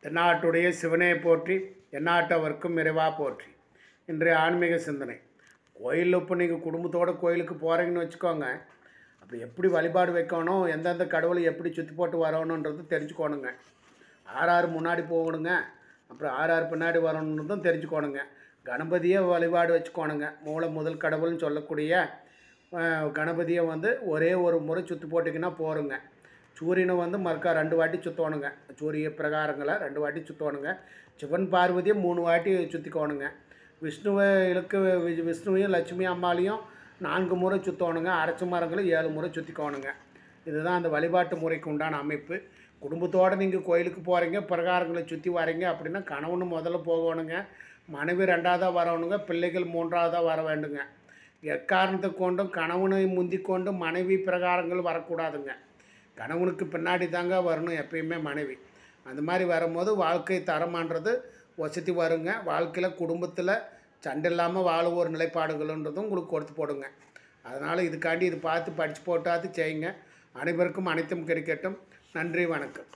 தென்னாட்டுடைய சிவனை போற்றி எந்நாட்டவர்க்கும் இறைவா போற்றி. இன்றைய ஆன்மீக சிந்தனை. கோயிலில் இப்போ நீங்கள் குடும்பத்தோடு கோயிலுக்கு போகிறீங்கன்னு வச்சுக்கோங்க. அப்போ எப்படி வழிபாடு வைக்கணும், எந்தெந்த கடவுளை எப்படி சுற்றி போட்டு வரணுன்றது தெரிஞ்சுக்கோணுங்க. ஆறாறு முன்னாடி போகணுங்க, அப்புறம் ஆறாறு பின்னாடி வரணுன்றதும் தெரிஞ்சுக்கோணுங்க. கணபதியை வழிபாடு வச்சுக்கோணுங்க. முதல் கடவுள்னு சொல்லக்கூடிய கணபதியை ஒரே ஒரு முறை சுற்றி போட்டிங்கன்னா போருங்க. சூரியனை மறுக்கா 2 வாட்டி சுற்றணுங்க. சூரிய பிரகாரங்களை 2 வாட்டி சுற்றணுங்க. சிவன் பார்வதியை 3 வாட்டி சுற்றிக்கோணுங்க. விஷ்ணுவையும் லட்சுமி அம்மாலையும் 4 முறை சுற்றணுங்க. அரச மரங்களை 7 முறை சுற்றிக்கோணுங்க. இதுதான் அந்த வழிபாட்டு முறைக்கு உண்டான அமைப்பு. குடும்பத்தோடு நீங்கள் கோயிலுக்கு போகிறீங்க, பிரகாரங்களை சுற்றி வரீங்க அப்படின்னா கணவனு முதல்ல போகணுங்க, மனைவி 2ஆவதாக வரணுங்க, பிள்ளைகள் 3ஆவதாக வர வேண்டுங்க. எக்காரணத்தை கொண்டும் கணவனை முந்தி கொண்டு மனைவி பிரகாரங்கள் வரக்கூடாதுங்க. கணவனுக்கு பின்னாடி தாங்க வரணும் எப்பயுமே மனைவி. அந்த மாதிரி வரும்போது வாழ்க்கை தரமான்றது வசதி வருங்க. வாழ்க்கையில் குடும்பத்தில் சண்டை இல்லாமல் வாழ ஒரு நிலைப்பாடுகள்ன்றதும் உங்களுக்கு கொடுத்து போடுங்க. அதனால் இதுக்காண்டி இது பார்த்து படித்து போட்டாது செய்யுங்க. அனைவருக்கும் அனைத்தும் கிடைக்கட்டும். நன்றி, வணக்கம்.